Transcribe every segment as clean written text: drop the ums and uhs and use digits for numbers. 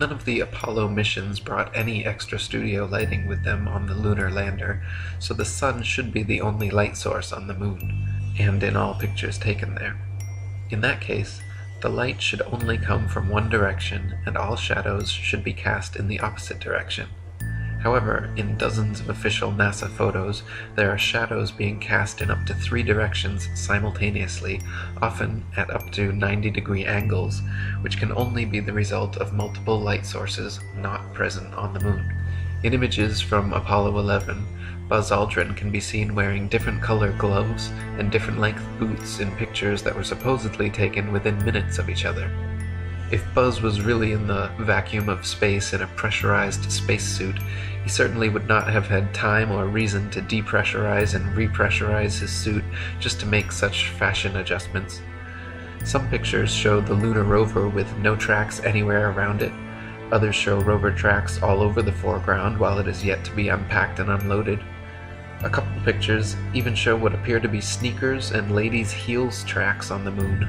None of the Apollo missions brought any extra studio lighting with them on the lunar lander, so the sun should be the only light source on the moon, and in all pictures taken there. In that case, the light should only come from one direction, and all shadows should be cast in the opposite direction. However, in dozens of official NASA photos, there are shadows being cast in up to 3 directions simultaneously, often at up to 90-degree angles, which can only be the result of multiple light sources not present on the moon. In images from Apollo 11, Buzz Aldrin can be seen wearing different color gloves and different length boots in pictures that were supposedly taken within minutes of each other. If Buzz was really in the vacuum of space in a pressurized spacesuit, he certainly would not have had time or reason to depressurize and repressurize his suit just to make such fashion adjustments. Some pictures show the lunar rover with no tracks anywhere around it. Others show rover tracks all over the foreground while it is yet to be unpacked and unloaded. A couple pictures even show what appear to be sneakers and ladies' heels tracks on the moon,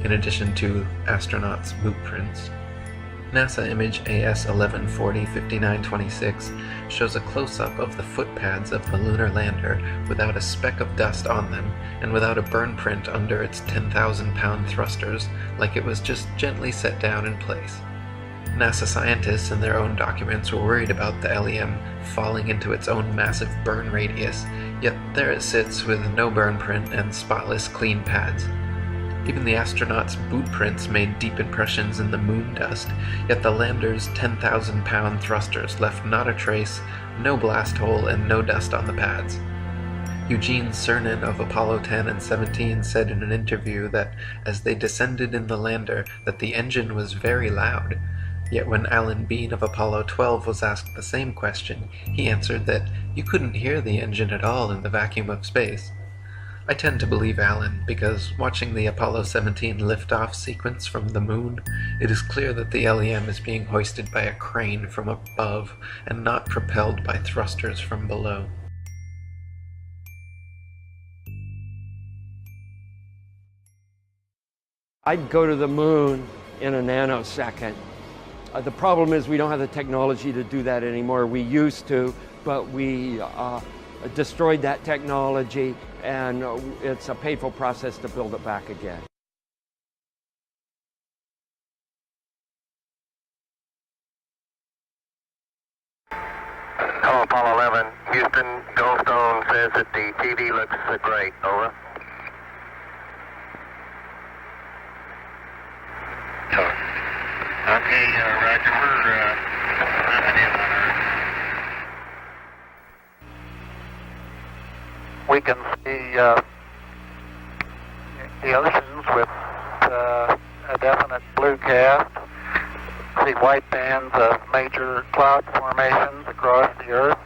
in addition to astronauts' boot prints. NASA image AS1140-5926 shows a close-up of the footpads of the lunar lander without a speck of dust on them and without a burn print under its 10,000-pound thrusters, like it was just gently set down in place. NASA scientists in their own documents were worried about the LEM falling into its own massive burn radius, yet there it sits with no burn print and spotless clean pads. Even the astronauts' boot prints made deep impressions in the moon dust, yet the lander's 10,000-pound thrusters left not a trace, no blast hole, and no dust on the pads. Eugene Cernan of Apollo 10 and 17 said in an interview that as they descended in the lander that the engine was very loud, yet when Alan Bean of Apollo 12 was asked the same question, he answered that you couldn't hear the engine at all in the vacuum of space. I tend to believe Alan, because watching the Apollo 17 liftoff sequence from the moon, it is clear that the LEM is being hoisted by a crane from above and not propelled by thrusters from below. I'd go to the moon in a nanosecond. The problem is we don't have the technology to do that anymore. We used to, but we destroyed that technology, and it's a painful process to build it back again. Hello, Apollo 11. Houston, Goldstone says that the TV looks great. Over. Okay, Roger. We're coming in on Earth. We can see the oceans with a definite blue cast. See white bands of major cloud formations across the Earth.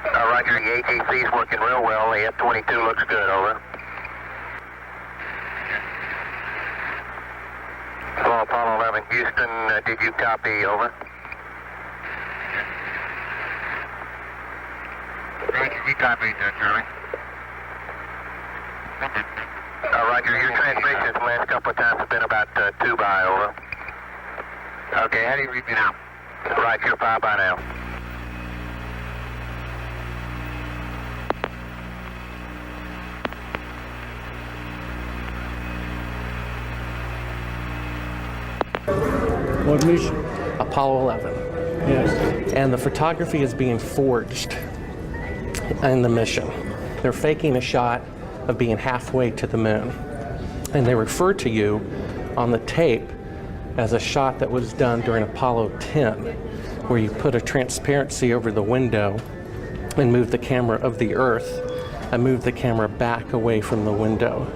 Roger, the ATC is working real well. The F-22 looks good. Over. Hello, Apollo 11, Houston, did you copy? Over. Roger, you copied that, Charlie. Roger, your transmissions the last couple of times have been about 2 by. Over. Okay, how do you read me now? Right, you're 5 by now. What mission? Apollo 11. Yes. And the photography is being forged in the mission. They're faking a shot of being halfway to the moon. And they refer to you on the tape as a shot that was done during Apollo 10, where you put a transparency over the window and moved the camera of the Earth and moved the camera back away from the window,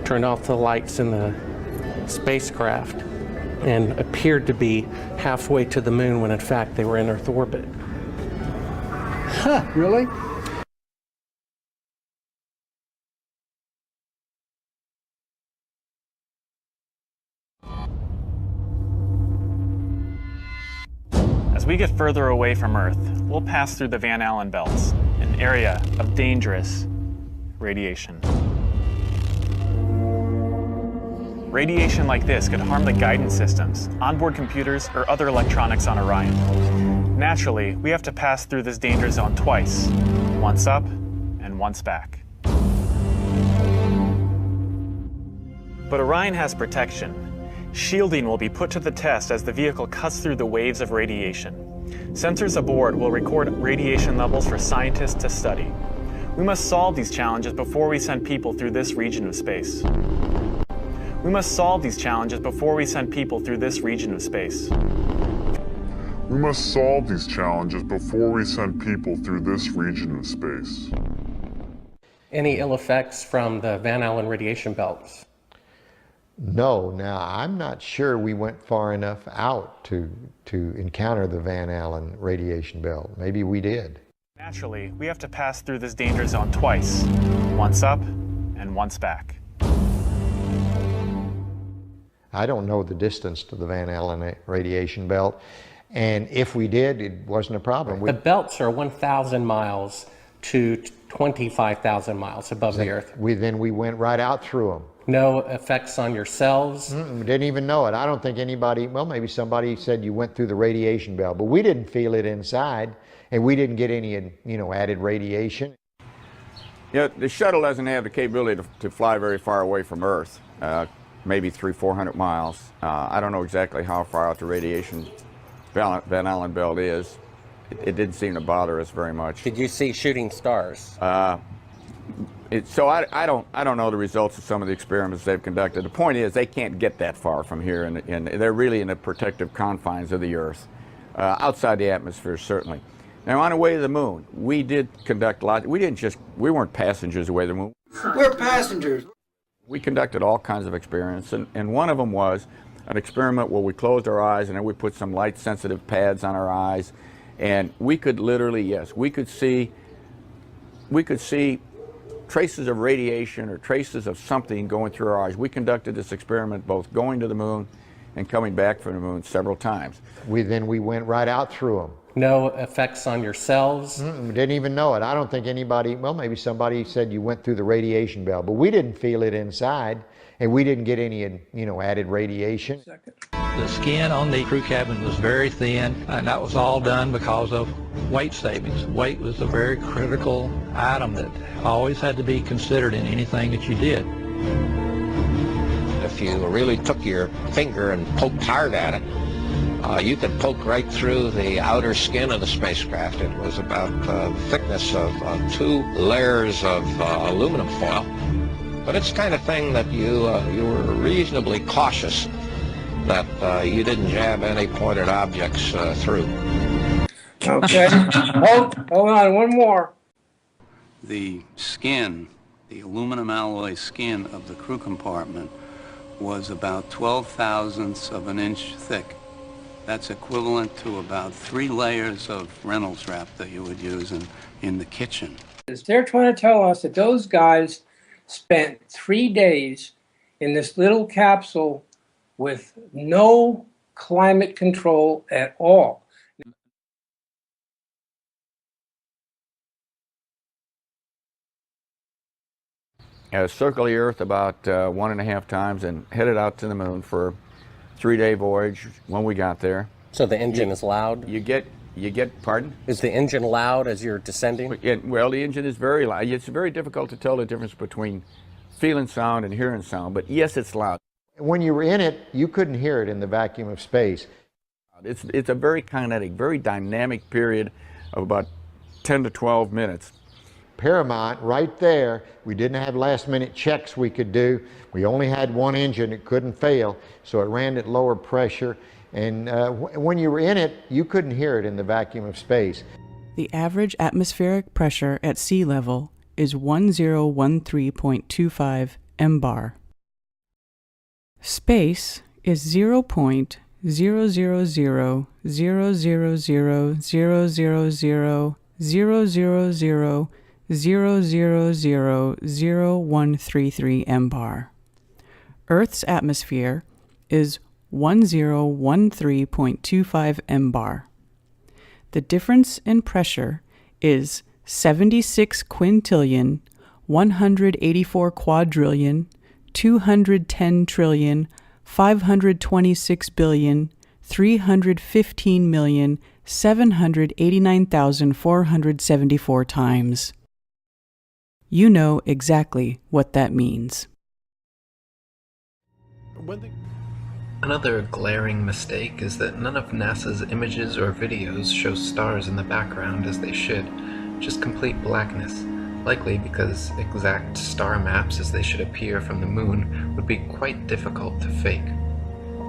turned off the lights in the spacecraft, and appeared to be halfway to the moon when in fact they were in Earth orbit. Huh, really? As we get further away from Earth, we'll pass through the Van Allen belts, an area of dangerous radiation. Radiation like this could harm the guidance systems, onboard computers, or other electronics on Orion. Naturally, we have to pass through this danger zone twice, once up and once back. But Orion has protection. Shielding will be put to the test as the vehicle cuts through the waves of radiation. Sensors aboard will record radiation levels for scientists to study. We must solve these challenges before we send people through this region of space. We must solve these challenges before we send people through this region of space. We must solve these challenges before we send people through this region of space. Any ill effects from the Van Allen radiation belts? No, now I'm not sure we went far enough out to encounter the Van Allen radiation belt. Maybe we did. Naturally, we have to pass through this danger zone twice, once up and once back. I don't know the distance to the Van Allen radiation belt, and if we did, it wasn't a problem. The belts are 1,000 miles to 25,000 miles above the Earth. Then we went right out through them. No effects on your cells? We didn't even know it. I don't think anybody, well, maybe somebody said you went through the radiation belt, but we didn't feel it inside, and we didn't get any, added radiation. Yeah, the shuttle doesn't have the capability to fly very far away from Earth, maybe 300-400 miles. I don't know exactly how far out the radiation Van Allen belt is. It didn't seem to bother us very much. Did you see shooting stars? So I don't know the results of some of the experiments they've conducted. The point is they can't get that far from here, and they're really in the protective confines of the Earth, outside the atmosphere certainly. Now on the way to the moon, we did conduct lots. We weren't passengers away to the moon. We're passengers. We conducted all kinds of experiments, and one of them was an experiment where we closed our eyes and then we put some light-sensitive pads on our eyes, and we could literally, yes, we could see traces of radiation or traces of something going through our eyes. We conducted this experiment both going to the moon and coming back from the moon several times. We went right out through them. No effects on your cells? We didn't even know it. I don't think anybody, well, maybe somebody said you went through the radiation belt, but we didn't feel it inside, and we didn't get any, added radiation. The skin on the crew cabin was very thin, and that was all done because of weight savings. Weight was a very critical item that always had to be considered in anything that you did. If you really took your finger and poked hard at it, you could poke right through the outer skin of the spacecraft. It was about the thickness of 2 layers of aluminum foil. But it's the kind of thing that you were reasonably cautious that you didn't jab any pointed objects through. Okay. Hold on, one more. The skin, the aluminum alloy skin of the crew compartment was about 12 thousandths of an inch thick. That's equivalent to about 3 layers of Reynolds wrap that you would use in the kitchen. They're trying to tell us that those guys spent 3 days in this little capsule with no climate control at all. Circled the Earth about 1.5 times and headed out to the moon for a 3-day voyage when we got there. So the engine is loud? You get, pardon? Is the engine loud as you're descending? Well, the engine is very loud. It's very difficult to tell the difference between feeling sound and hearing sound, but yes, it's loud. When you were in it, you couldn't hear it in the vacuum of space. It's a very kinetic, very dynamic period of about 10 to 12 minutes. Paramount, right there, we didn't have last-minute checks we could do. We only had one engine, it couldn't fail, so it ran at lower pressure. And when you were in it, you couldn't hear it in the vacuum of space. The average atmospheric pressure at sea level is 1013.25 mbar. Space is 0.000000000000133 mbar. Earth's atmosphere is 1013.25 mbar. The difference in pressure is 76 quintillion, 184 quadrillion, 210 trillion, 526 billion, 315 million, 789,474 times. You know exactly what that means. Another glaring mistake is that none of NASA's images or videos show stars in the background as they should, just complete blackness, likely because exact star maps as they should appear from the moon would be quite difficult to fake.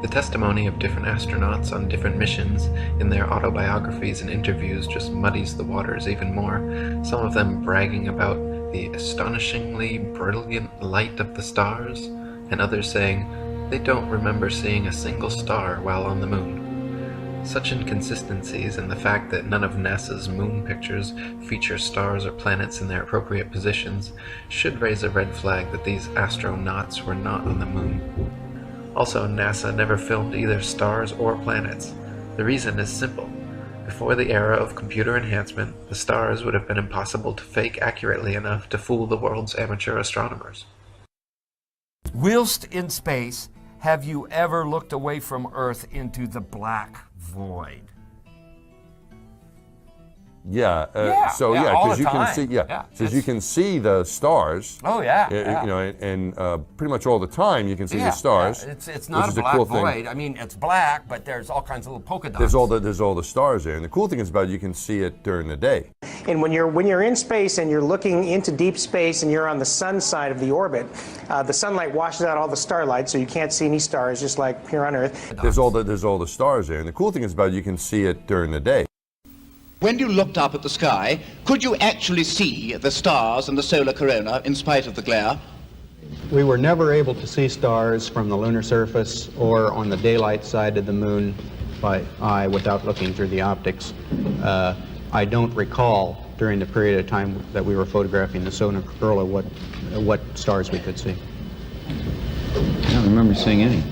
The testimony of different astronauts on different missions in their autobiographies and interviews just muddies the waters even more, some of them bragging about the astonishingly brilliant light of the stars, and others saying they don't remember seeing a single star while on the moon. Such inconsistencies and the fact that none of NASA's moon pictures feature stars or planets in their appropriate positions should raise a red flag that these astronauts were not on the moon. Also, NASA never filmed either stars or planets. The reason is simple. Before the era of computer enhancement, the stars would have been impossible to fake accurately enough to fool the world's amateur astronomers. Whilst in space, have you ever looked away from Earth into the black void? Yeah. All because the you time. can see. Because you can see the stars. Oh yeah. You know, and pretty much all the time you can see the stars. Yeah. It's not a black void. I mean, it's black, but there's all kinds of little polka dots. There's all the stars there, and the cool thing is about it, you can see it during the day. And when you're in space and you're looking into deep space and you're on the sun side of the orbit, the sunlight washes out all the starlight, so you can't see any stars, just like here on Earth. There's all the stars there, and the cool thing is about it, you can see it during the day. When you looked up at the sky, could you actually see the stars and the solar corona in spite of the glare? We were never able to see stars from the lunar surface or on the daylight side of the moon by eye without looking through the optics. I don't recall during the period of time that we were photographing the solar corona what stars we could see. I don't remember seeing any.